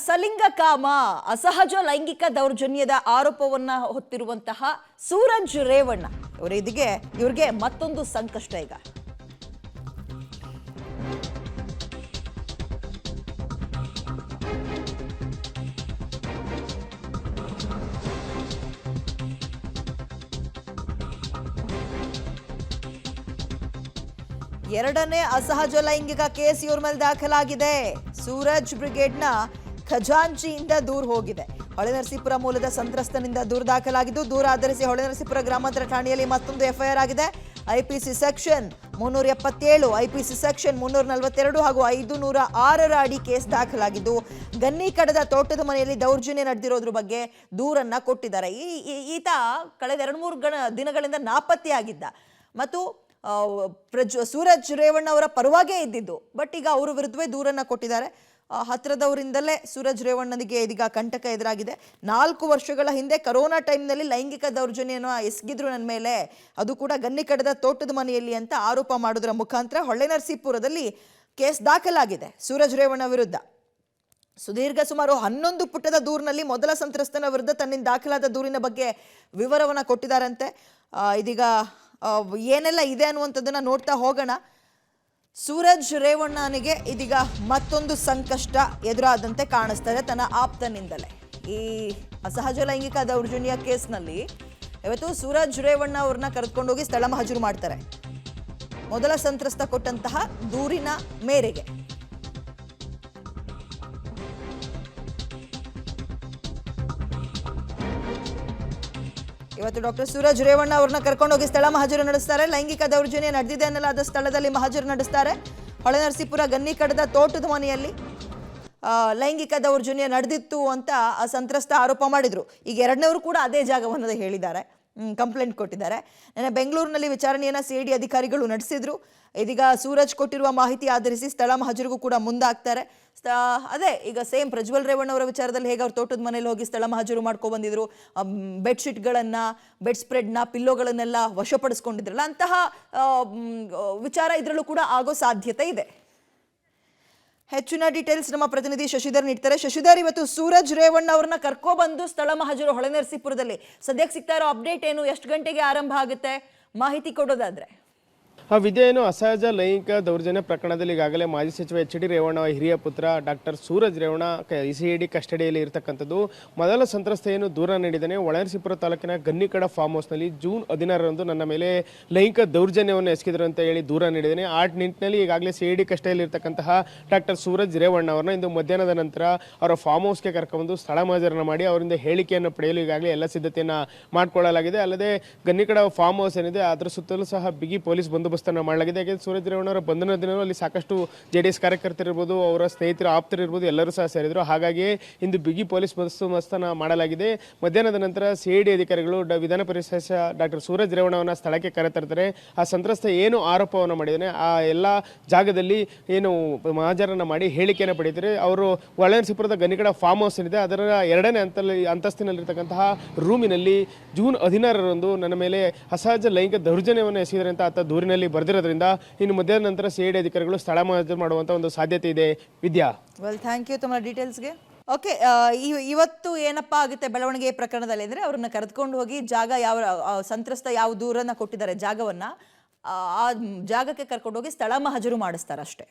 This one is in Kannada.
ಸಲಿಂಗಕಾಮ ಅಸಹಜ ಲೈಂಗಿಕ ದೌರ್ಜನ್ಯದ ಆರೋಪವನ್ನ ಹೊತ್ತಿರುವಂತಹ ಸೂರಜ್ ರೇವಣ್ಣ ಇವ್ರಿಗೆ ಮತ್ತೊಂದು ಸಂಕಷ್ಟ ಈಗ. ಎರಡನೇ ಅಸಹಜ ಲೈಂಗಿಕ ಕೇಸ್ ಇವ್ರ ಮೇಲೆ ದಾಖಲಾಗಿದೆ. ಸೂರಜ್ ಬ್ರಿಗೇಡ್ನ ಖಜಾಂಚಿಯಿಂದ ದೂರ ಹೋಗಿದೆ. ಹೊಳೆನರಸೀಪುರ ಮೂಲದ ಸಂತ್ರಸ್ತನಿಂದ ದೂರು ದಾಖಲಾಗಿದ್ದು, ದೂರ ಆಧರಿಸಿ ಹೊಳೆನರಸೀಪುರ ಗ್ರಾಮಾಂತರ ಠಾಣೆಯಲ್ಲಿ ಮತ್ತೊಂದು ಎಫ್ಐಆರ್ ಆಗಿದೆ. ಐಪಿಸಿ ಸೆಕ್ಷನ್ 377, ಐಪಿಸಿ ಸೆಕ್ಷನ್ 342 ಹಾಗೂ 506 ಅಡಿ ಕೇಸ್ ದಾಖಲಾಗಿದ್ದು, ಗನ್ನಿ ಕಡದ ತೋಟದ ಮನೆಯಲ್ಲಿ ದೌರ್ಜನ್ಯ ನಡೆದಿರೋದ್ರ ಬಗ್ಗೆ ದೂರನ್ನ ಕೊಟ್ಟಿದ್ದಾರೆ. ಈತ ಕಳೆದ 2-3 ದಿನಗಳಿಂದ ನಾಪತ್ತೆಯಾಗಿದ್ದ ಮತ್ತು ಸೂರಜ್ ರೇವಣ್ಣ ಅವರ ಪರವಾಗೇ ಇದ್ದಿದ್ದು. ಬಟ್ ಈಗ ಅವರ ವಿರುದ್ಧವೇ ದೂರನ್ನ ಕೊಟ್ಟಿದ್ದಾರೆ. ಹತ್ತಿರದವರಿಂದಲೇ ಸೂರಜ್ ರೇವಣ್ಣನಿಗೆ ಇದೀಗ ಕಂಟಕ ಎದುರಾಗಿದೆ. 4 ವರ್ಷಗಳ ಹಿಂದೆ ಕರೋನಾ ಟೈಮ್ನಲ್ಲಿ ಲೈಂಗಿಕ ದೌರ್ಜನ್ಯನ ಎಸಗಿದ್ರು ನನ್ನ ಮೇಲೆ, ಅದು ಕೂಡ ಗನ್ನಿ ಕಡದ ತೋಟದ ಮನೆಯಲ್ಲಿ ಅಂತ ಆರೋಪ ಮಾಡೋದ್ರ ಮುಖಾಂತರ ಹೊಳೆನರಸೀಪುರದಲ್ಲಿ ಕೇಸ್ ದಾಖಲಾಗಿದೆ ಸೂರಜ್ ರೇವಣ್ಣ ವಿರುದ್ಧ. ಸುದೀರ್ಘ ಸುಮಾರು 11 ಪುಟದ ದೂರಿನಲ್ಲಿ ಮೊದಲ ಸಂತ್ರಸ್ತನ ವಿರುದ್ಧ ತನ್ನಿಂದ ದಾಖಲಾದ ದೂರಿನ ಬಗ್ಗೆ ವಿವರವನ್ನು ಕೊಟ್ಟಿದ್ದಾರಂತೆ. ಇದೀಗ ಏನೆಲ್ಲ ಇದೆ ಅನ್ನುವಂಥದ್ದನ್ನ ನೋಡ್ತಾ ಹೋಗೋಣ. ಸೂರಜ್ ರೇವಣ್ಣನಿಗೆ ಇದೀಗ ಮತ್ತೊಂದು ಸಂಕಷ್ಟ ಎದುರಾದಂತೆ ಕಾಣಿಸ್ತದೆ ತನ್ನ ಆಪ್ತನಿಂದಲೇ. ಈ ಅಸಹಜ ಲೈಂಗಿಕ ದೌರ್ಜನ್ಯ ಕೇಸ್ನಲ್ಲಿ ಇವತ್ತು ಸೂರಜ್ ರೇವಣ್ಣ ಅವ್ರನ್ನ ಕರೆದುಕೊಂಡೋಗಿ ಸ್ಥಳ ಮಹಜೂರು ಮಾಡ್ತಾರೆ, ಮೊದಲ ಸಂತ್ರಸ್ತ ಕೊಟ್ಟಂತಹ ದೂರಿನ ಮೇರೆಗೆ. ಇವತ್ತು ಡಾಕ್ಟರ್ ಸೂರಜ್ ರೇವಣ್ಣ ಅವ್ರನ್ನ ಕರ್ಕೊಂಡೋಗಿ ಸ್ಥಳ ಮಹಜೂರು ನಡೆಸ್ತಾರೆ. ಲೈಂಗಿಕ ದೌರ್ಜನ್ಯ ನಡೆದಿದೆ ಅನ್ನಲಾದ ಸ್ಥಳದಲ್ಲಿ ಮಹಜೂರು ನಡೆಸ್ತಾರೆ. ಹೊಳೆನರಸೀಪುರ ಗನ್ನಿ ಕಡದ ತೋಟದ ಮನೆಯಲ್ಲಿ ಲೈಂಗಿಕ ದೌರ್ಜನ್ಯ ನಡೆದಿತ್ತು ಅಂತ ಆ ಸಂತ್ರಸ್ತ ಆರೋಪ ಮಾಡಿದ್ರು. ಈಗ ಎರಡನೇವರು ಕೂಡ ಅದೇ ಜಾಗವನ್ನದೇ ಹೇಳಿದ್ದಾರೆ, ಕಂಪ್ಲೇಂಟ್ ಕೊಟ್ಟಿದ್ದಾರೆ. ನೆನ್ನೆ ಬೆಂಗಳೂರಿನಲ್ಲಿ ವಿಚಾರಣೆಯನ್ನ ಸಿಐಡಿ ಅಧಿಕಾರಿಗಳು ನಡೆಸಿದ್ರು. ಇದೀಗ ಸೂರಜ್ ಕೊಟ್ಟಿರುವ ಮಾಹಿತಿ ಆಧರಿಸಿ ಸ್ಥಳ ಮಹಜೂರಿಗೂ ಕೂಡ ಮುಂದಾಗ್ತಾರೆ. ಅದೇ ಈಗ ಸೇಮ್ ಪ್ರಜ್ವಲ್ ರೇವಣ್ಣ ಅವರ ವಿಚಾರದಲ್ಲಿ ಹೇಗೆ ಅವ್ರ ತೋಟದ ಮನೇಲಿ ಹೋಗಿ ಸ್ಥಳ ಮಹಜೂರು ಮಾಡ್ಕೊ ಬಂದಿದ್ರು, ಬೆಡ್ಶೀಟ್ಗಳನ್ನ, ಬೆಡ್ ಸ್ಪ್ರೆಡ್ನ, ಪಿಲ್ಲೋಗಳನ್ನೆಲ್ಲ ವಶಪಡಿಸ್ಕೊಂಡಿದ್ರಲ್ಲ, ಅಂತಹ ವಿಚಾರ ಇದರಲ್ಲೂ ಕೂಡ ಆಗೋ ಸಾಧ್ಯತೆ ಇದೆ. ಹೆಚ್ಚಿನ ಡೀಟೇಲ್ಸ್ ನಮ್ಮ ಪ್ರತಿನಿಧಿ ಶಶಿಧರ್ ನೀಡ್ತಾರೆ. ಶಶಿಧರ್, ಇವತ್ತು ಸೂರಜ್ ರೇವಣ್ಣ ಅವ್ರನ್ನ ಕರ್ಕೊಬಂದು ಸ್ಥಳ ಮಹಜೂರು ಹೊಳೆನರಸೀಪುರದಲ್ಲಿ ಸದ್ಯಕ್ಕೆ ಸಿಗ್ತಾ ಇರೋ ಅಪ್ಡೇಟ್ ಏನು? ಎಷ್ಟು ಗಂಟೆಗೆ ಆರಂಭ ಆಗುತ್ತೆ ಮಾಹಿತಿ ಕೊಡೋದಾದ್ರೆ? ವಿದ್ಯೆಯನ್ನು ಅಸಹಜ ಲೈಂಗಿಕ ದೌರ್ಜನ್ಯ ಪ್ರಕರಣದಲ್ಲಿ ಈಗಾಗಲೇ ಮಾಜಿ ಸಚಿವ ಎಚ್ ಡಿ ರೇವಣ್ಣ ಹಿರಿಯ ಪುತ್ರ ಡಾಕ್ಟರ್ ಸೂರಜ್ ರೇವಣ್ಣ ಸಿಐಡಿ ಕಸ್ಟಡಿಯಲ್ಲಿ ಇರತಕ್ಕಂಥದ್ದು. ಮೊದಲ ಸಂತ್ರಸ್ತ ಏನು ದೂರ ನೀಡಿದ್ದಾನೆ, ಹೊಳೆನರಸೀಪುರ ತಾಲೂಕಿನ ಗನ್ನಿಕಡ ಫಾರ್ಮ್ ಹೌಸ್ನಲ್ಲಿ ಜೂನ್ 16ರಂದು ನನ್ನ ಮೇಲೆ ಲೈಂಗಿಕ ದೌರ್ಜನ್ಯವನ್ನು ಎಸಗಿದ್ರು ಅಂತ ಹೇಳಿ ದೂರ ನೀಡಿದ್ದಾನೆ. ಆ ನಿಟ್ಟಿನಲ್ಲಿ ಈಗಾಗಲೇ ಸಿಐಡಿ ಕಸ್ಟಡಿಯಲ್ಲಿ ಇರತಕ್ಕಂತಹ ಡಾಕ್ಟರ್ ಸೂರಜ್ ರೇವಣ್ಣ ಅವ್ರನ್ನ ಇಂದು ಮಧ್ಯಾಹ್ನದ ನಂತರ ಅವರ ಫಾರ್ಮ್ ಹೌಸ್ಗೆ ಕರ್ಕೊಂಡು ಸ್ಥಳ ಮಹಜೂರನ್ನು ಮಾಡಿ ಅವರಿಂದ ಹೇಳಿಕೆಯನ್ನು ಪಡೆಯಲು ಈಗಾಗಲೇ ಎಲ್ಲ ಸಿದ್ಧತೆಯನ್ನು ಮಾಡಿಕೊಳ್ಳಲಾಗಿದೆ. ಅಲ್ಲದೆ ಗನ್ನಿಕಡ ಫಾರ್ಮ್ ಹೌಸ್ ಏನಿದೆ ಅದರ ಸುತ್ತಲೂ ಸಹ ಬಿಗಿ ಪೊಲೀಸ್ ಬಂದೋಬಸ್ತ್ ಮಾಡಲಾಗಿದೆ. ಯಾಕೆಂದರೆ ಸೂರಜ್ ರೇವಣ್ಣ ಅವರ ಬಂಧನ ದಿನವೂ ಅಲ್ಲಿ ಸಾಕಷ್ಟು JDS ಕಾರ್ಯಕರ್ತರಿರ್ಬೋದು, ಅವರ ಸ್ನೇಹಿತರು, ಆಪ್ತರಿರ್ಬೋದು, ಎಲ್ಲರೂ ಸಹ ಸೇರಿದ್ರು. ಹಾಗಾಗಿ ಇಂದು ಬಿಗಿ ಪೊಲೀಸ್ ಬಂದೋಬಸ್ತನ್ನು ಮಾಡಲಾಗಿದೆ. ಮಧ್ಯಾಹ್ನದ ನಂತರ ಸಿಐಡಿ ಅಧಿಕಾರಿಗಳು ವಿಧಾನ ಪರಿಷತ್ ಡಾಕ್ಟರ್ ಸೂರಜ್ ರೇವಣ್ಣವನ್ನ ಸ್ಥಳಕ್ಕೆ ಕರೆತರ್ತಾರೆ. ಆ ಸಂತ್ರಸ್ತ ಏನು ಆರೋಪವನ್ನು ಮಾಡಿದ್ದಾನೆ ಆ ಎಲ್ಲ ಜಾಗದಲ್ಲಿ ಏನು ಮಹಜರನ್ನು ಮಾಡಿ ಹೇಳಿಕೆಯನ್ನು ಪಡೀತಾರೆ. ಅವರು ಹೊಳೆನರಸೀಪುರದ ಗನ್ನಿಕಡ ಫಾರ್ಮ್ ಹೌಸ್ ಏನಿದೆ ಅದರ 2ನೇ ಅಂತಸ್ತಿನಲ್ಲಿರ್ತಕ್ಕಂತಹ ರೂಮಿನಲ್ಲಿ ಜೂನ್ 16ರಂದು ನನ್ನ ಮೇಲೆ ಅಸಹಜ ಲೈಂಗಿಕ ದೌರ್ಜನ್ಯವನ್ನು ಎಸಗಿದರೆ ಅಂತ ಆತ ದೂರಿನಲ್ಲಿ ಬರೆದಿರೋದ್ರಿಂದ ಇನ್ನು ಮಧ್ಯಾಹ್ನ ನಂತರ ಸಿಐಡಿ ಅಧಿಕಾರಿಗಳು ಸ್ಥಳ ಮಹಜೂರು ಮಾಡುವಂತ ಒಂದು ಸಾಧ್ಯತೆ ಇದೆ. ವಿದ್ಯಾ, ವೆಲ್, ಥ್ಯಾಂಕ್ ಯು ತಮ್ಮ ಡೀಟೇಲ್ಸ್ಗೆ. ಓಕೆ, ಇವತ್ತು ಏನಪ್ಪಾ ಆಗುತ್ತೆ ಬೆಳವಣಿಗೆ ಪ್ರಕರಣದಲ್ಲಿ ಅಂದರೆ ಅವ್ರನ್ನ ಕರೆದುಕೊಂಡು ಹೋಗಿ ಜಾಗ ಸಂತ್ರಸ್ತ ಯಾವ ದೂರನ್ನ ಕೊಟ್ಟಿದ್ದಾರೆ ಜಾಗವನ್ನ, ಆ ಜಾಗಕ್ಕೆ ಕರ್ಕೊಂಡು ಹೋಗಿ ಸ್ಥಳ ಮಹಜೂರು ಮಾಡಿಸ್ತಾರೆ ಅಷ್ಟೇ.